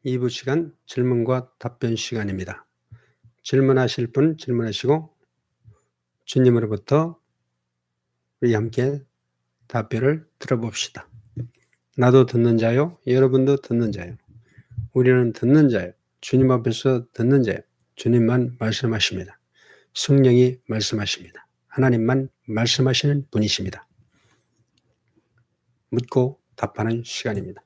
2부 시간 질문과 답변 시간입니다. 질문하실 분 질문하시고 주님으로부터 우리 함께 답변을 들어봅시다. 나도 듣는 자요, 여러분도 듣는 자요. 우리는 듣는 자요. 주님 앞에서 듣는 자요. 주님만 말씀하십니다. 성령이 말씀하십니다. 하나님만 말씀하시는 분이십니다. 묻고 답하는 시간입니다.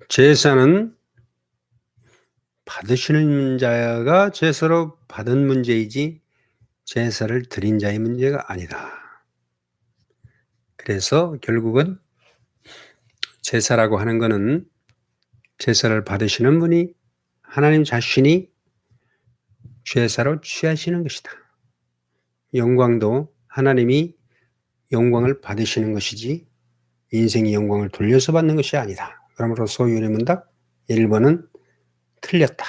제사는 받으시는 자가 제사로 받은 문제이지 제사를 드린 자의 문제가 아니다. 그래서 결국은 제사라고 하는 것은 제사를 받으시는 분이 하나님 자신이 제사로 취하시는 것이다. 영광도 하나님이 영광을 받으시는 것이지 인생의 영광을 돌려서 받는 것이 아니다. 그러므로서 유리문답 1번은 틀렸다.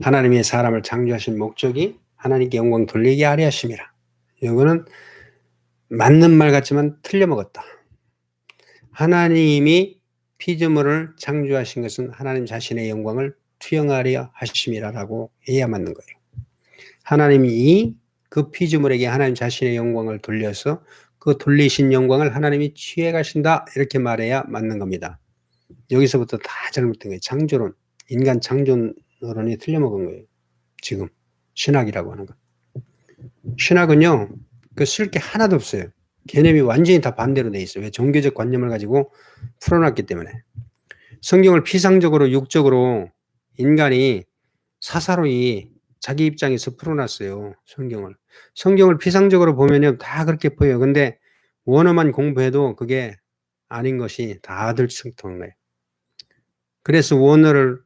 하나님의 사람을 창조하신 목적이 하나님께 영광 돌리게 하려 하심이라. 이거는 맞는 말 같지만 틀려먹었다. 하나님이 피조물을 창조하신 것은 하나님 자신의 영광을 투영하려 하심이라고 해야 맞는 거예요. 하나님이 그 피조물에게 하나님 자신의 영광을 돌려서 그 돌리신 영광을 하나님이 취해 가신다 이렇게 말해야 맞는 겁니다. 여기서부터 다 잘못된 거예요. 창조론, 인간 창조론이 틀려먹은 거예요. 지금 신학이라고 하는 것. 신학은요, 쓸 게 하나도 없어요. 개념이 완전히 다 반대로 돼 있어요. 왜? 종교적 관념을 가지고 풀어놨기 때문에. 성경을 피상적으로 육적으로 인간이 사사로이 자기 입장에서 풀어놨어요. 성경을 피상적으로 보면요 다 그렇게 보여요. 근데 원어만 공부해도 그게 아닌 것이 다들 승통해요. 그래서 원어를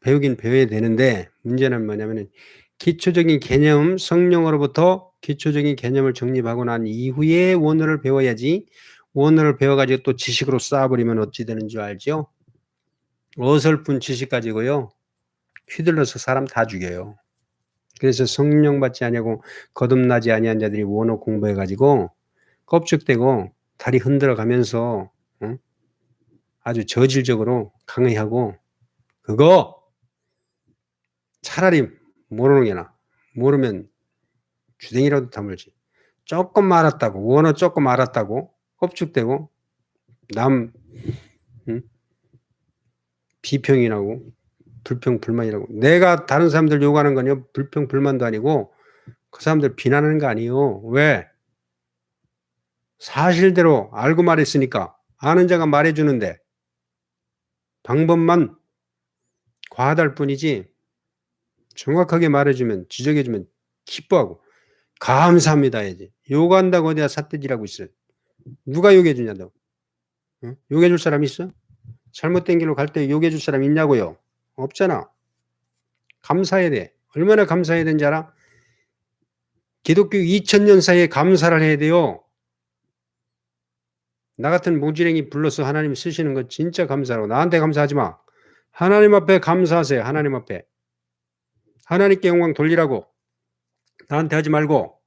배우긴 배워야 되는데 문제는 뭐냐면 기초적인 개념, 성령으로부터 기초적인 개념을 정립하고 난 이후에 원어를 배워야지. 원어를 배워가지고 또 지식으로 쌓아버리면 어찌 되는 줄 알죠? 어설픈 지식 가지고요 휘둘러서 사람 다 죽여요. 그래서 성령 받지 아니하고 거듭나지 아니한 자들이 원어 공부해가지고 껍죽대고 다리 흔들어 가면서 아주 저질적으로 강의하고 그거 차라리 모르는 게 나아. 모르면 주댕이라도 다물지. 조금 알았다고 원어 조금 알았다고 껍죽대고 남 비평이라고 불평 불만이라고. 내가 다른 사람들 욕하는 건요 불평 불만도 아니고 그 사람들 비난하는 거 아니에요. 왜? 사실대로 알고 말했으니까 아는 자가 말해주는데 방법만 과하다할 뿐이지 정확하게 말해주면 지적해주면 기뻐하고 감사합니다 해야지. 욕한다고 어디다 삿대질하고 있어요. 누가 욕해주냐고. 응? 욕해줄 사람 있어? 잘못된 길로 갈 때 욕해줄 사람 있냐고요. 없잖아. 감사해야 돼. 얼마나 감사해야 되는지 알아? 기독교 2000년 사이에 감사를 해야 돼요. 나 같은 모지랭이 불러서 하나님 쓰시는 거 진짜 감사하고 나한테 감사하지 마. 하나님 앞에 감사하세요. 하나님 앞에. 하나님께 영광 돌리라고. 나한테 하지 말고.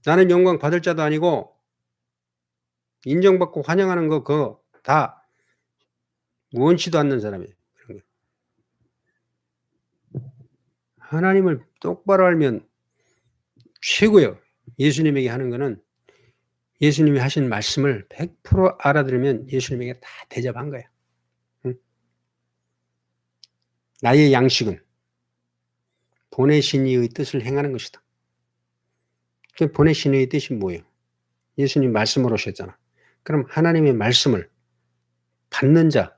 나는 영광 받을 자도 아니고 인정받고 환영하는 거 그거 다 원치도 않는 사람이에요. 하나님을 똑바로 알면 최고예요. 예수님에게 하는 거는 예수님이 하신 말씀을 100% 알아들으면 예수님에게 다 대접한 거야. 응? 나의 양식은 보내신 이의 뜻을 행하는 것이다. 보내신 이의 뜻이 뭐예요? 예수님 말씀으로 오셨잖아. 그럼 하나님의 말씀을 받는 자,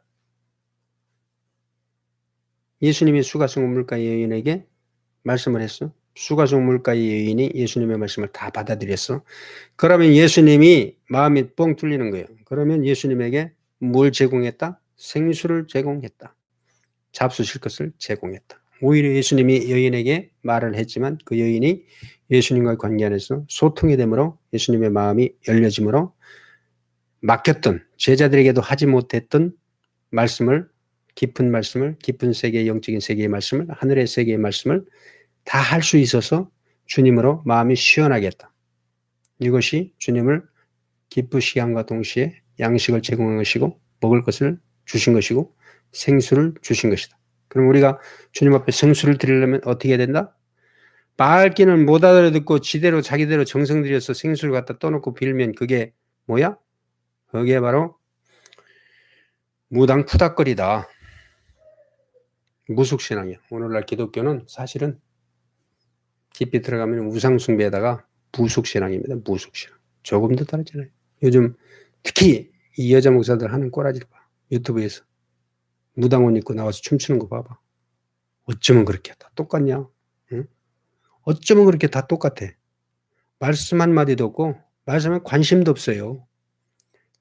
예수님이 수가성 물가의 여인에게 말씀을 했어. 수가성 물가의 여인이 예수님의 말씀을 다 받아들였어. 그러면 예수님이 마음이 뻥 뚫리는 거예요. 그러면 예수님에게 뭘 제공했다? 생수를 제공했다. 잡수실 것을 제공했다. 오히려 예수님이 여인에게 말을 했지만 그 여인이 예수님과의 관계 안에서 소통이 되므로 예수님의 마음이 열려짐으로 맡겼던 제자들에게도 하지 못했던 말씀을 깊은 세계의 영적인 세계의 말씀을 하늘의 세계의 말씀을 다 할 수 있어서 주님으로 마음이 시원하게 했다. 이것이 주님을 기쁘시게 함과 동시에 양식을 제공한 것이고 먹을 것을 주신 것이고 생수를 주신 것이다. 그럼 우리가 주님 앞에 생수를 드리려면 어떻게 해야 된다? 말귀는 못 알아듣고 지대로 자기대로 정성 들여서 생수를 갖다 떠놓고 빌면 그게 뭐야? 그게 바로 무당 푸닥거리다. 무속신앙이야. 오늘날 기독교는 사실은 깊이 들어가면 우상숭배에다가 무속신앙입니다. 무속신앙. 조금도 다르잖아요. 요즘 특히 이 여자 목사들 하는 꼬라지를 봐. 유튜브에서. 무당 옷 입고 나와서 춤추는 거 봐봐. 어쩌면 그렇게 다 똑같냐? 응? 어쩌면 그렇게 다 똑같아. 말씀 한마디도 없고 말씀에 관심도 없어요.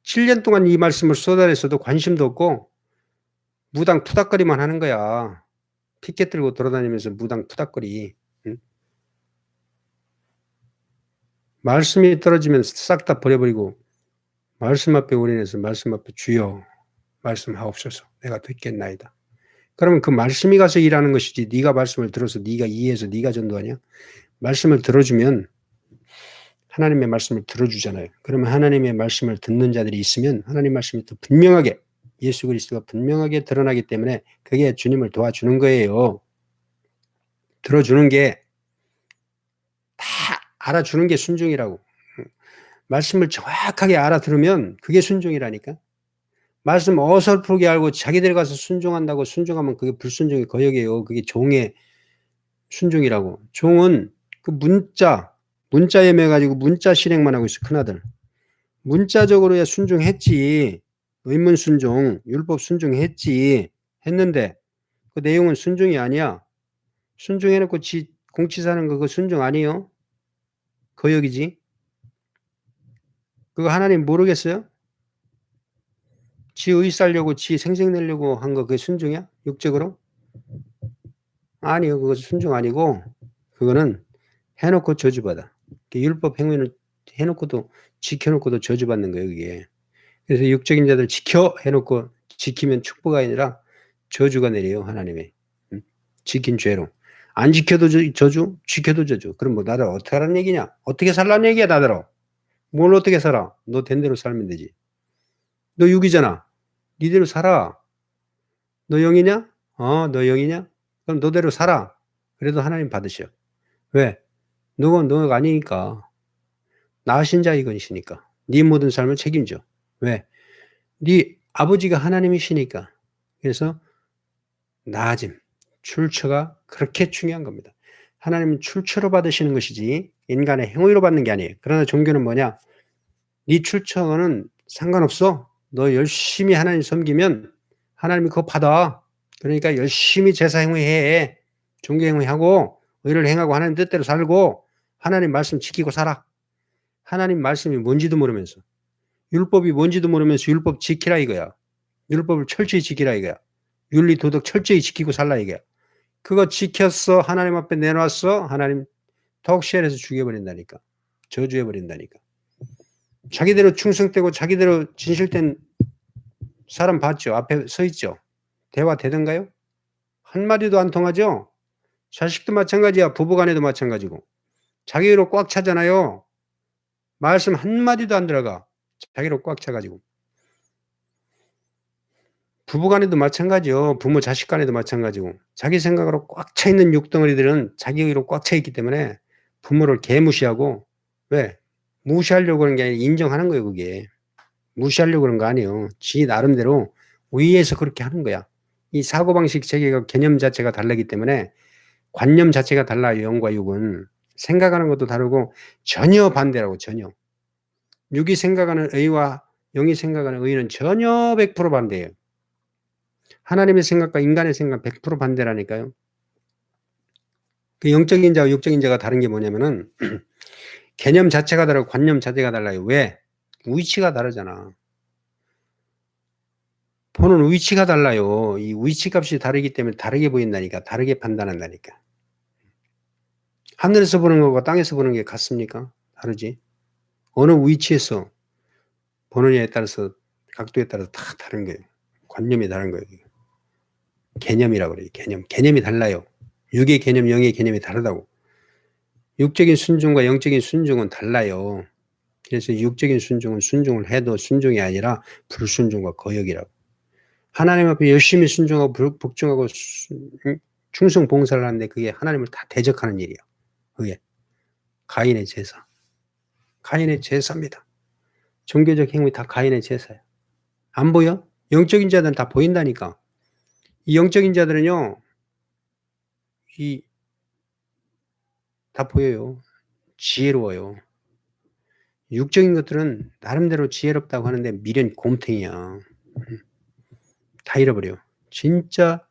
7년 동안 이 말씀을 쏟아냈어도 관심도 없고 무당 푸닥거리만 하는 거야. 피켓 들고 돌아다니면서 무당 푸닥거리. 응? 말씀이 떨어지면 싹 다 버려버리고 말씀 앞에 올인해서 말씀 앞에 주여 말씀하옵소서 내가 듣겠나이다. 그러면 그 말씀이 가서 일하는 것이지 네가 말씀을 들어서 네가 이해해서 네가 전도하냐? 말씀을 들어주면 하나님의 말씀을 들어주잖아요. 그러면 하나님의 말씀을 듣는 자들이 있으면 하나님 말씀이 더 분명하게 예수 그리스도가 분명하게 드러나기 때문에 그게 주님을 도와주는 거예요. 들어주는 게 다 알아주는 게 순종이라고. 말씀을 정확하게 알아들으면 그게 순종이라니까. 말씀 어설프게 알고 자기들 가서 순종한다고 순종하면 그게 불순종의 거역이에요. 그게 종의 순종이라고. 종은 그 문자 예매가지고 문자 실행만 하고 있어. 큰아들. 문자적으로야 순종했지. 의문 순종, 율법 순종했지. 했는데 그 내용은 순종이 아니야. 순종해놓고 공치 사는 거 그거 순종 아니에요? 거역이지. 그거 하나님 모르겠어요? 지 의 살려고 지 생색 내려고 한 거 그게 순종이야? 육적으로? 아니요. 그거 순종 아니고 그거는 해놓고 저주받아. 율법 행위는 해놓고도 지켜놓고도 저주받는 거예요. 그게. 그래서 육적인 자들 지켜 해놓고 지키면 축복이 아니라 저주가 내려요. 하나님의. 지킨 죄로. 안 지켜도 저주, 지켜도 저주. 그럼 뭐 나들 어떻게 하라는 얘기냐? 어떻게 살라는 얘기야 나들어. 뭘 어떻게 살아? 너 된 대로 살면 되지. 너 육이잖아. 니대로 살아. 너 영이냐? 너 영이냐? 그럼 너대로 살아. 그래도 하나님 받으셔. 왜? 너가 아니니까. 나으신 자 이건이시니까. 네 모든 삶을 책임져. 왜? 네 아버지가 하나님이시니까. 그래서 나아짐, 출처가 그렇게 중요한 겁니다. 하나님은 출처로 받으시는 것이지 인간의 행위로 받는 게 아니에요. 그러나 종교는 뭐냐? 네 출처는 상관없어. 너 열심히 하나님 섬기면 하나님이 그거 받아. 그러니까 열심히 제사 행위해. 종교 행위하고 의를 행하고 하나님 뜻대로 살고 하나님 말씀 지키고 살아. 하나님 말씀이 뭔지도 모르면서 율법이 뭔지도 모르면서 율법 지키라 이거야. 율법을 철저히 지키라 이거야. 윤리 도덕 철저히 지키고 살라 이거야. 그거 지켰어. 하나님 앞에 내놨어. 하나님 턱시엘해서 죽여버린다니까. 저주해버린다니까. 자기대로 충성되고 자기대로 진실된 사람 봤죠? 앞에 서 있죠? 대화 되던가요? 한마디도 안 통하죠? 자식도 마찬가지야. 부부간에도 마찬가지고. 자기로 꽉 차잖아요. 말씀 한마디도 안 들어가. 자기로 꽉 차가지고. 부부간에도 마찬가지요. 부모 자식 간에도 마찬가지고. 자기 생각으로 꽉 차 있는 육덩어리들은 자기로 꽉 차 있기 때문에 부모를 개무시하고 왜? 무시하려고 하는 게 아니라 인정하는 거예요. 그게. 무시하려고 그런 거 아니에요. 지 나름대로 위에서 그렇게 하는 거야. 이 사고방식 체계가 개념 자체가 다르기 때문에 관념 자체가 달라요. 영과 육은. 생각하는 것도 다르고 전혀 반대라고 전혀. 육이 생각하는 의와 영이 생각하는 의는 전혀 100% 반대예요. 하나님의 생각과 인간의 생각 100% 반대라니까요. 그 영적인 자와 육적인 자가 다른 게 뭐냐면은 개념 자체가 다르고 관념 자체가 달라요. 왜? 위치가 다르잖아. 보는 위치가 달라요. 이 위치 값이 다르기 때문에 다르게 보인다니까. 다르게 판단한다니까. 하늘에서 보는 것과 땅에서 보는 게 같습니까? 다르지. 어느 위치에서 보느냐에 따라서 각도에 따라서 다 다른 거예요. 관념이 다른 거예요. 개념이라고 그래요. 개념. 개념이 달라요. 육의 개념, 영의 개념이 다르다고. 육적인 순종과 영적인 순종은 달라요. 그래서 육적인 순종은 순종을 해도 순종이 아니라 불순종과 거역이라고. 하나님 앞에 열심히 순종하고 복종하고 충성 봉사를 하는데 그게 하나님을 다 대적하는 일이야. 그게 가인의 제사. 가인의 제사입니다. 종교적 행위 다 가인의 제사야. 안 보여? 영적인 자들은 다 보인다니까. 이 영적인 자들은요, 다 보여요. 지혜로워요. 육적인 것들은 나름대로 지혜롭다고 하는데 미련 곰탱이야. 다 잃어버려. 진짜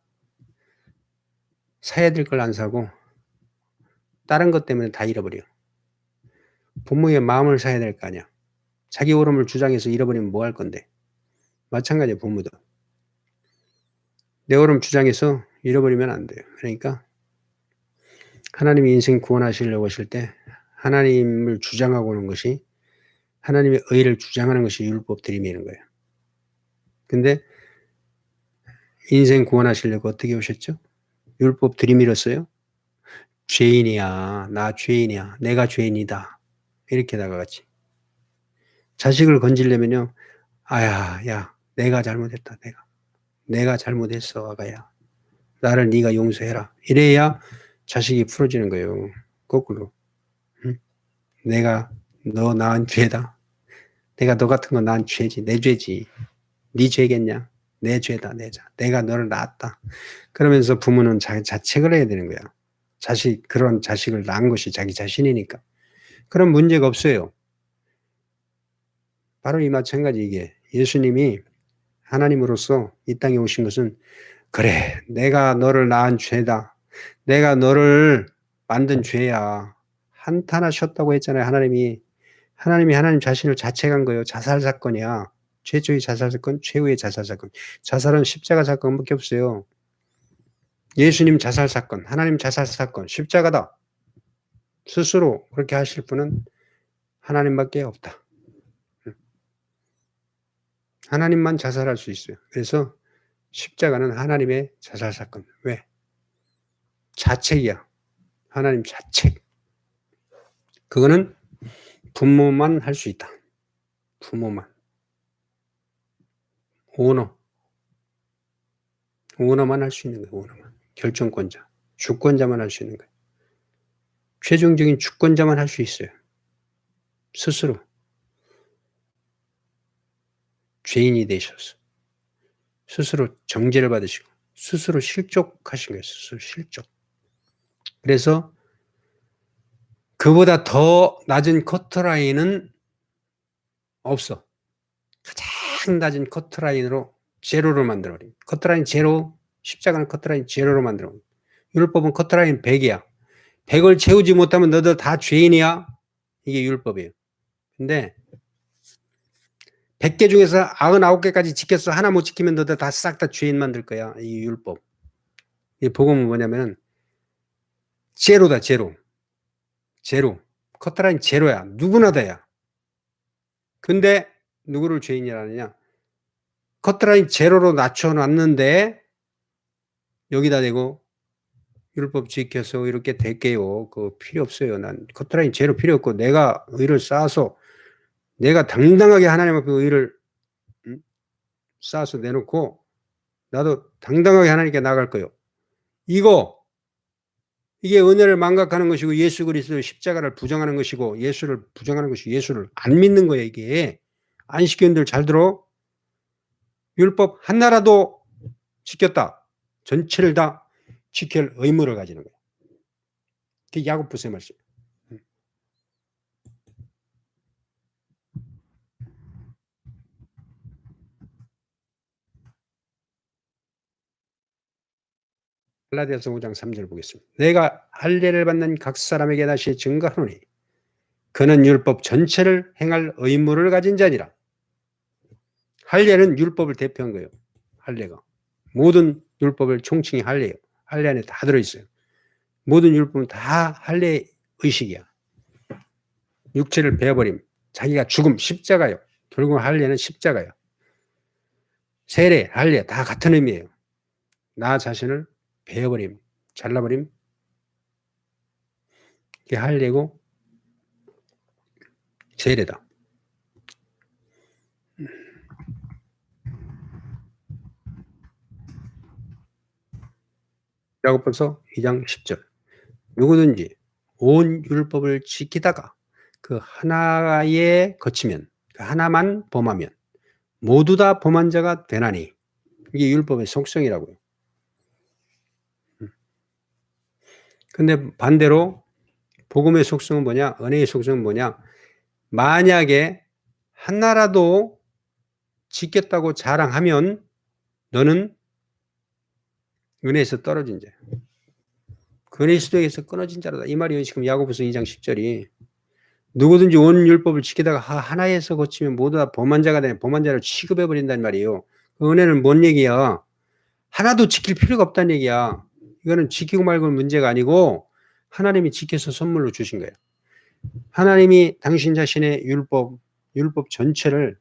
사야 될 걸 안 사고 다른 것 때문에 다 잃어버려. 부모의 마음을 사야 될 거 아니야. 자기 옳음을 주장해서 잃어버리면 뭐 할 건데. 마찬가지야 부모도. 내 옳음 주장해서 잃어버리면 안 돼요. 그러니까 하나님이 인생 구원하시려고 하실 때 하나님을 주장하고 오는 것이 하나님의 의를 주장하는 것이 율법 들이미는 거예요. 근데 인생 구원하시려고 어떻게 오셨죠? 율법 들이밀었어요? 죄인이야. 나 죄인이야. 내가 죄인이다. 이렇게 다가갔지. 자식을 건지려면요. 아야, 야, 내가 잘못했다. 내가 잘못했어, 아가야. 나를 네가 용서해라. 이래야 자식이 풀어지는 거예요. 거꾸로. 응? 내가 너 낳은 죄다. 내가 너 같은 거 낳은 죄지. 내 죄지. 네 죄겠냐? 내 죄다. 내 죄. 내가 너를 낳았다. 그러면서 부모는 자기 자책을 해야 되는 거야. 그런 자식을 낳은 것이 자기 자신이니까. 그런 문제가 없어요. 바로 이 마찬가지 이게. 예수님이 하나님으로서 이 땅에 오신 것은 그래, 내가 너를 낳은 죄다. 내가 너를 만든 죄야. 한탄하셨다고 했잖아요, 하나님이. 하나님 자신을 자책한 거예요. 자살 사건이야. 최초의 자살 사건, 최후의 자살 사건. 자살은 십자가 사건밖에 없어요. 예수님 자살 사건, 하나님 자살 사건, 십자가다. 스스로 그렇게 하실 분은 하나님밖에 없다. 하나님만 자살할 수 있어요. 그래서 십자가는 하나님의 자살 사건. 왜? 자책이야. 하나님 자책. 그거는 부모만 할 수 있다. 부모만. 오너. 오너만 할 수 있는 거예요. 오너만. 결정권자. 주권자만 할 수 있는 거예요. 최종적인 주권자만 할 수 있어요. 스스로. 죄인이 되셔서. 스스로 정죄를 받으시고. 스스로 실족하신 거예요. 스스로 실족. 그래서 그보다 더 낮은 커트라인은 없어. 가장 낮은 커트라인으로 제로로 만들어버린. 커트라인 제로, 십자가는 커트라인 제로로 만들어버린. 율법은 커트라인 100이야. 100을 채우지 못하면 너도 다 죄인이야. 이게 율법이에요. 근데 100개 중에서 99개까지 지켰어. 하나 못 지키면 너도 다 싹 다 죄인 만들 거야. 이 율법. 이 복음은 뭐냐면은 제로다, 제로. 제로. 커트라인 제로야. 누구나 다야. 근데 누구를 죄인이라느냐? 커트라인 제로로 낮춰놨는데 여기다 대고 율법 지켜서 이렇게 될게요. 그거 필요 없어요. 난 커트라인 제로 필요 없고 내가 의를 쌓아서 내가 당당하게 하나님 앞에 의를 쌓아서 내놓고 나도 당당하게 하나님께 나갈 거예요. 이게 은혜를 망각하는 것이고 예수 그리스도의 십자가를 부정하는 것이고 예수를 부정하는 것이 예수를 안 믿는 거예요. 이게 안식교인들 잘 들어. 율법 하나라도 지켰다. 전체를 다 지킬 의무를 가지는 거예요. 그게 야고보서의 말씀. 갈라디아서 5장 3절 보겠습니다. 내가 할례를 받는 각 사람에게 다시 증거하노니 그는 율법 전체를 행할 의무를 가진 자니라. 할례는 율법을 대표한 거예요. 할례가. 모든 율법을 총칭이 할례예요. 할례 안에 다 들어있어요. 모든 율법은 다 할례 의식이야. 육체를 베어버림. 자기가 죽음, 십자가요. 결국 할례는 십자가요. 세례, 할례 다 같은 의미예요. 나 자신을 베어버림, 잘라버림. 이게 할례고 세례다. 야고보서 2장 10절. 누구든지 온 율법을 지키다가 그 하나에 거치면, 그 하나만 범하면 모두 다 범한 자가 되나니. 이게 율법의 속성이라고요. 근데 반대로 복음의 속성은 뭐냐? 은혜의 속성은 뭐냐? 만약에 하나라도 지켰다고 자랑하면 너는 은혜에서 떨어진 자야. 그리스도에서 끊어진 자로다. 이 말이에요. 지금 야고보서 2장 10절이. 누구든지 온 율법을 지키다가 하나에서 거치면 모두 다 범한 자가 되는, 범한 자를 취급해 버린단 말이에요. 그 은혜는 뭔 얘기야? 하나도 지킬 필요가 없다는 얘기야. 이거는 지키고 말고는 문제가 아니고 하나님이 지켜서 선물로 주신 거예요. 하나님이 당신 자신의 율법 전체를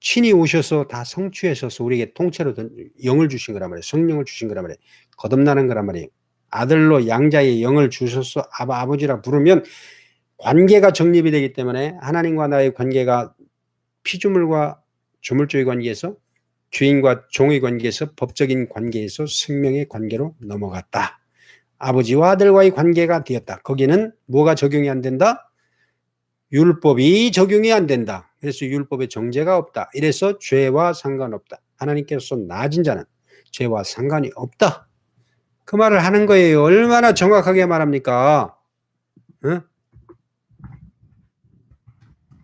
친히 오셔서 다 성취하셔서 우리에게 통째로 영을 주신 거란 말이에요. 성령을 주신 거란 말이에요. 거듭나는 거란 말이에요. 아들로 양자의 영을 주셔서 아버지라 부르면 관계가 정립이 되기 때문에 하나님과 나의 관계가 피조물과 조물주의 관계에서 주인과 종의 관계에서 법적인 관계에서 생명의 관계로 넘어갔다. 아버지와 아들과의 관계가 되었다. 거기는 뭐가 적용이 안 된다? 율법이 적용이 안 된다. 그래서 율법에 정죄가 없다. 이래서 죄와 상관없다. 하나님께서 낮은 자는 죄와 상관이 없다. 그 말을 하는 거예요. 얼마나 정확하게 말합니까? 응?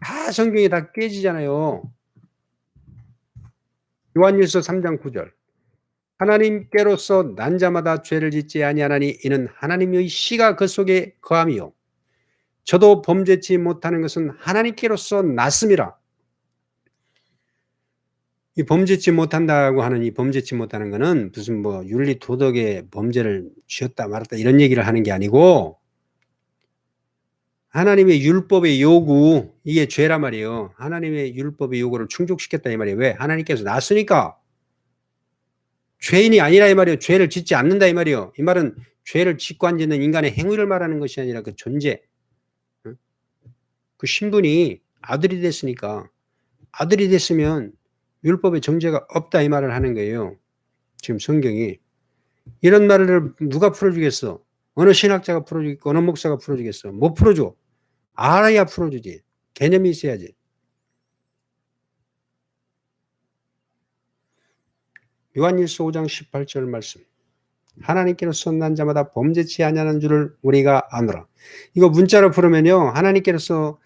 다 성경이 다 깨지잖아요. 요한일서 3장 9절. 하나님께로서 난 자마다 죄를 짓지 아니하나니 이는 하나님의 씨가 그 속에 거함이요. 저도 범죄치 못하는 것은 하나님께로서 났음이라. 이 범죄치 못한다고 하는 이 범죄치 못하는 것은 무슨 뭐 윤리 도덕의 범죄를 지었다 말았다 이런 얘기를 하는 게 아니고 하나님의 율법의 요구, 이게 죄란 말이에요. 하나님의 율법의 요구를 충족시켰다 이 말이에요. 왜? 하나님께서 났으니까. 죄인이 아니라 이 말이에요. 죄를 짓지 않는다 이 말이에요. 이 말은 죄를 짓고 안 짓는 인간의 행위를 말하는 것이 아니라 그 존재. 그 신분이 아들이 됐으니까. 아들이 됐으면 율법의 정죄가 없다 이 말을 하는 거예요. 지금 성경이. 이런 말을 누가 풀어주겠어? 어느 신학자가 풀어주겠고 어느 목사가 풀어주겠어? 못 풀어줘. 알아야 풀어주지. 개념이 있어야지. 요한일서 5장 18절 말씀. 하나님께로서 난 자마다 범죄치 아니하는 줄을 우리가 아노라. 이거 문자로 풀으면요. 하나님께로서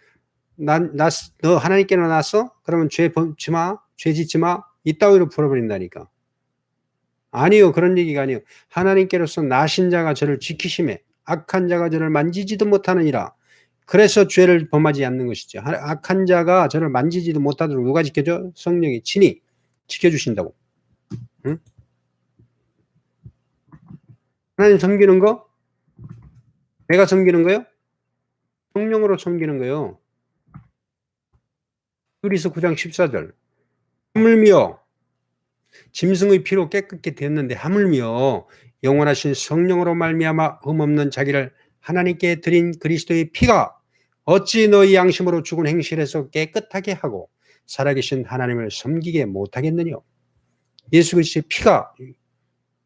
너 하나님께로 났어? 그러면 죄 범치 마. 죄 짓지 마. 이따위로 풀어버린다니까. 아니요. 그런 얘기가 아니에요. 하나님께로서 나신 자가 저를 지키심에 악한 자가 저를 만지지도 못하느니라. 그래서 죄를 범하지 않는 것이죠. 악한 자가 저를 만지지도 못하도록 누가 지켜줘? 성령이 친히 지켜주신다고. 응? 하나님 섬기는 거? 내가 섬기는 거요? 성령으로 섬기는 거요. 히브리서 9장 14절. 하물며 짐승의 피로 깨끗게 됐는데 하물며 영원하신 성령으로 말미암아 흠없는 자기를 하나님께 드린 그리스도의 피가 어찌 너희 양심으로 죽은 행실에서 깨끗하게 하고 살아계신 하나님을 섬기게 못하겠느냐. 예수 그리스도의 피가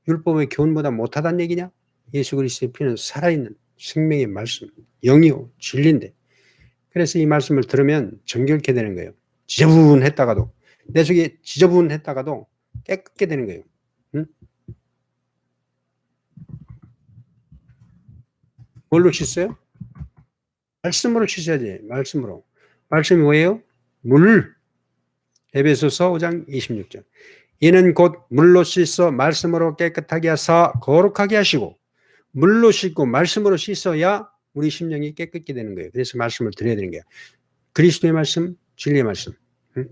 율법의 교훈보다 못하다는 얘기냐? 예수 그리스도의 피는 살아있는 생명의 말씀, 영이요 진리인데, 그래서 이 말씀을 들으면 정결케 되는 거예요. 지저분했다가도, 내 속에 지저분했다가도 깨끗게 되는 거예요. 응? 뭘로 씻어요? 말씀으로 씻어야지. 말씀으로. 말씀이 뭐예요? 물. 에베소서 5장 26절. 이는 곧 물로 씻어 말씀으로 깨끗하게 하사 거룩하게 하시고, 물로 씻고 말씀으로 씻어야 우리 심령이 깨끗게 되는 거예요. 그래서 말씀을 드려야 되는 거예요. 그리스도의 말씀, 진리의 말씀. 응?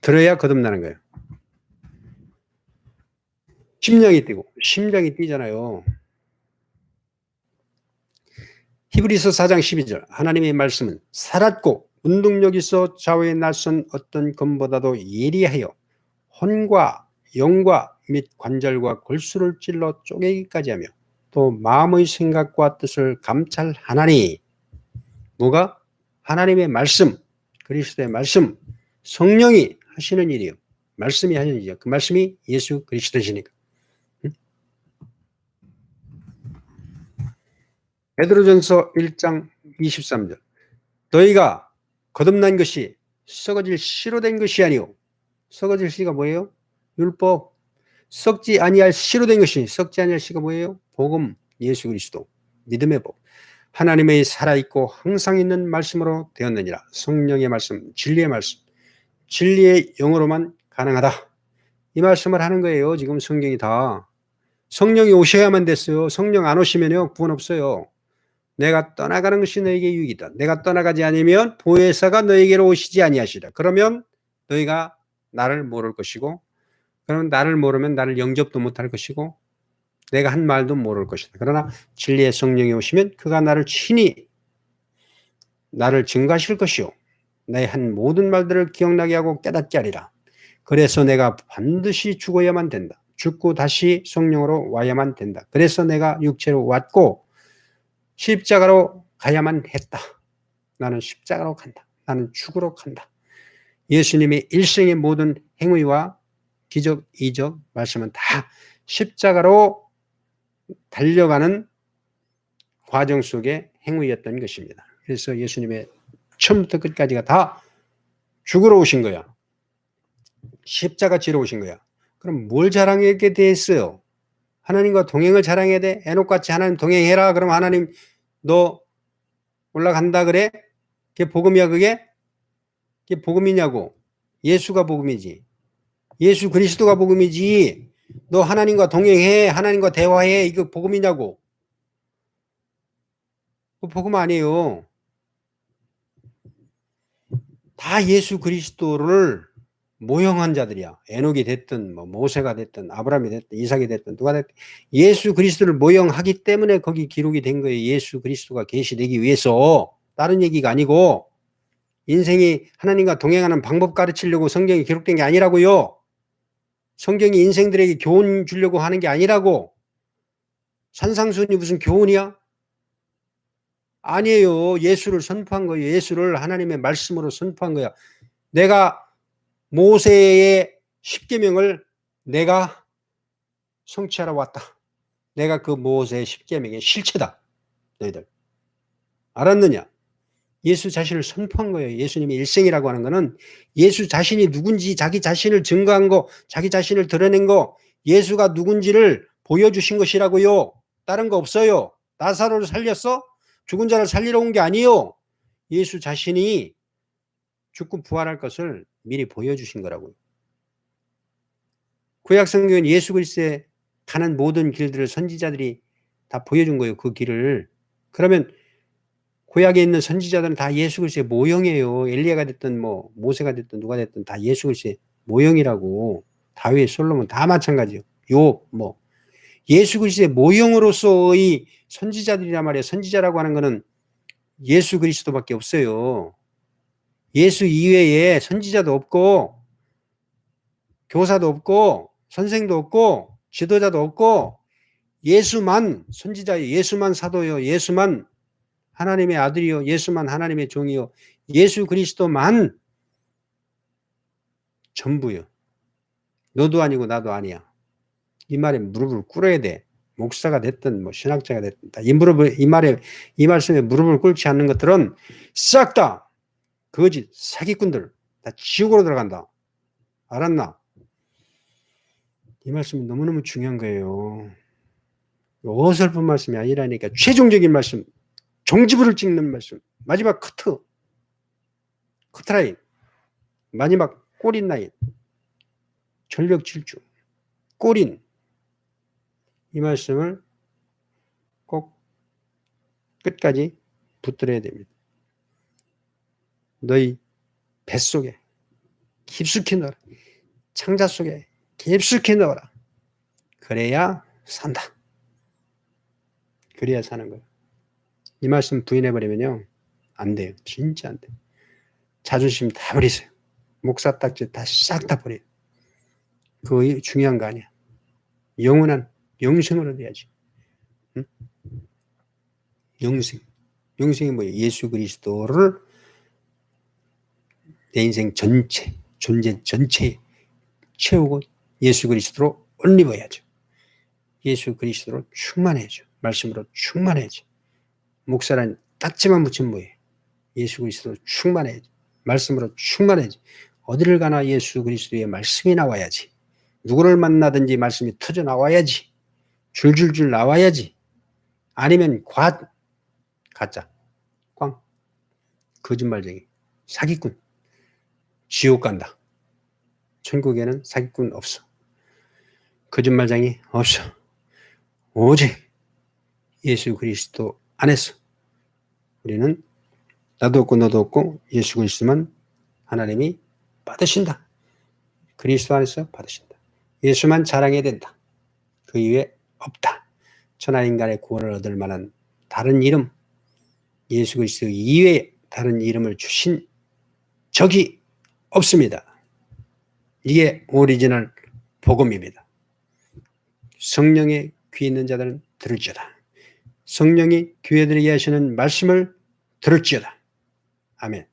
들어야 거듭나는 거예요. 심령이 뛰고, 심장이 뛰잖아요. 히브리서 4장 12절. 하나님의 말씀은 살았고 운동력 있어 좌우에 날선 어떤 검보다도 예리하여 혼과 영과 및 관절과 골수를 찔러 쪼개기까지 하며 또 마음의 생각과 뜻을 감찰하나니. 뭐가? 하나님의 말씀, 그리스도의 말씀, 성령이 하시는 일이요. 말씀이 하시는 일이요. 그 말씀이 예수 그리스도시니까. 베드로전서 1장 23절. 너희가 거듭난 것이 썩어질 씨로 된 것이 아니오. 썩어질 씨가 뭐예요? 율법. 썩지 아니할 씨로 된 것이, 썩지 아니할 씨가 뭐예요? 복음, 예수 그리스도, 믿음의 법. 하나님의 살아있고 항상 있는 말씀으로 되었느니라. 성령의 말씀, 진리의 말씀, 진리의 영으로만 가능하다. 이 말씀을 하는 거예요. 지금 성경이 다. 성령이 오셔야만 됐어요. 성령 안 오시면요, 구원 없어요. 내가 떠나가는 것이 너에게 유익이다. 내가 떠나가지 않으면 보혜사가 너에게로 오시지 아니하시라. 그러면 너희가 나를 모를 것이고, 그러면 나를 모르면 나를 영접도 못할 것이고, 내가 한 말도 모를 것이다. 그러나 진리의 성령이 오시면 그가 나를 친히 나를 증거하실 것이요 나의 한 모든 말들을 기억나게 하고 깨닫게 하리라. 그래서 내가 반드시 죽어야만 된다. 죽고 다시 성령으로 와야만 된다. 그래서 내가 육체로 왔고 십자가로 가야만 했다. 나는 십자가로 간다. 나는 죽으러 간다. 예수님의 일생의 모든 행위와 기적, 이적, 말씀은 다 십자가로 달려가는 과정 속의 행위였던 것입니다. 그래서 예수님의 처음부터 끝까지가 다 죽으러 오신 거야. 십자가 지러 오신 거야. 그럼 뭘 자랑하게 됐어요? 하나님과 동행을 자랑해야 돼? 에녹같이 하나님 동행해라. 그럼 하나님 너 올라간다 그래? 그게 복음이야 그게? 그게 복음이냐고. 예수가 복음이지. 예수 그리스도가 복음이지. 너 하나님과 동행해. 하나님과 대화해. 이거 복음이냐고. 그거 복음 아니에요. 다 예수 그리스도를 모형한 자들이야. 에녹이 됐든 뭐 모세가 됐든 아브라함이 됐든 이삭이 됐든 누가 됐든 예수 그리스도를 모형하기 때문에 거기 기록이 된 거예요. 예수 그리스도가 계시되기 위해서. 다른 얘기가 아니고 인생이 하나님과 동행하는 방법 가르치려고 성경이 기록된 게 아니라고요. 성경이 인생들에게 교훈 주려고 하는 게 아니라고. 산상수훈이 무슨 교훈이야? 아니에요. 예수를 선포한 거예요. 예수를 하나님의 말씀으로 선포한 거야. 내가 모세의 십계명을 내가 성취하러 왔다. 내가 그 모세의 십계명의 실체다. 너희들. 알았느냐? 예수 자신을 선포한 거예요. 예수님의 일생이라고 하는 거는 예수 자신이 누군지 자기 자신을 증거한 거, 자기 자신을 드러낸 거, 예수가 누군지를 보여주신 것이라고요. 다른 거 없어요. 나사로를 살렸어? 죽은 자를 살리러 온 게 아니에요. 예수 자신이 죽고 부활할 것을 미리 보여주신 거라고요. 구약 성경은 예수 그리스도에 가는 모든 길들을 선지자들이 다 보여준 거예요. 그 길을. 그러면 구약에 있는 선지자들은 다 예수 그리스도의 모형이에요. 엘리야가 됐든 뭐 모세가 됐든 누가 됐든 다 예수 그리스도의 모형이라고. 다윗, 솔로몬 다 마찬가지예요. 욥 뭐 예수 그리스도의 모형으로서의 선지자들이란 말이에요. 선지자라고 하는 거는 예수 그리스도밖에 없어요. 예수 이외에 선지자도 없고 교사도 없고 선생도 없고 지도자도 없고 예수만 선지자예요. 예수만 사도요. 예수만 하나님의 아들이요. 예수만 하나님의 종이요. 예수 그리스도만 전부요. 너도 아니고 나도 아니야. 이 말에 무릎을 꿇어야 돼. 목사가 됐든 뭐 신학자가 됐든 다 이 말씀에 무릎을 꿇지 않는 것들은 싹 다 거짓 사기꾼들 다 지옥으로 들어간다. 알았나? 이 말씀이 너무너무 중요한 거예요. 어설픈 말씀이 아니라니까. 최종적인 말씀, 종지부를 찍는 말씀, 마지막 커트라인, 마지막 꼬린 라인. 전력질주, 꼬린, 이 말씀을 꼭 끝까지 붙들어야 됩니다. 너희 뱃속에 깊숙이 넣어라. 창자 속에 깊숙이 넣어라. 그래야 산다. 그래야 사는 거예요. 이 말씀 부인해버리면요, 안 돼요. 진짜 안 돼요. 자존심 다 버리세요. 목사 딱지 다 싹 다 버려요. 그거 중요한 거 아니야. 영원한 영생을 얻어야지. 응? 영생. 영생이 뭐예요? 예수 그리스도를 내 인생 전체, 존재 전체에 채우고 예수 그리스도로 옷 입어야죠. 예수 그리스도로 충만해야죠. 말씀으로 충만해야죠. 목사란 딱지만 붙이면 뭐예요? 예수 그리스도로 충만해야지. 말씀으로 충만해야지. 어디를 가나 예수 그리스도의 말씀이 나와야지. 누구를 만나든지 말씀이 터져 나와야지. 줄줄줄 나와야지. 아니면 가짜, 꽝, 거짓말쟁이, 사기꾼, 지옥 간다. 천국에는 사기꾼 없어. 거짓말쟁이 없어. 오직 예수 그리스도 안에서 우리는 나도 없고 너도 없고 예수 그리스도만 하나님이 받으신다. 그리스도 안에서 받으신다. 예수만 자랑해야 된다. 그 이외에 없다. 천하인간의 구원을 얻을 만한 다른 이름, 예수 그리스도 이외에 다른 이름을 주신 적이 없습니다. 이게 오리지널 복음입니다. 성령의 귀 있는 자들은 들을지어다. 성령이 교회들에게 하시는 말씀을 들을지어다. 아멘.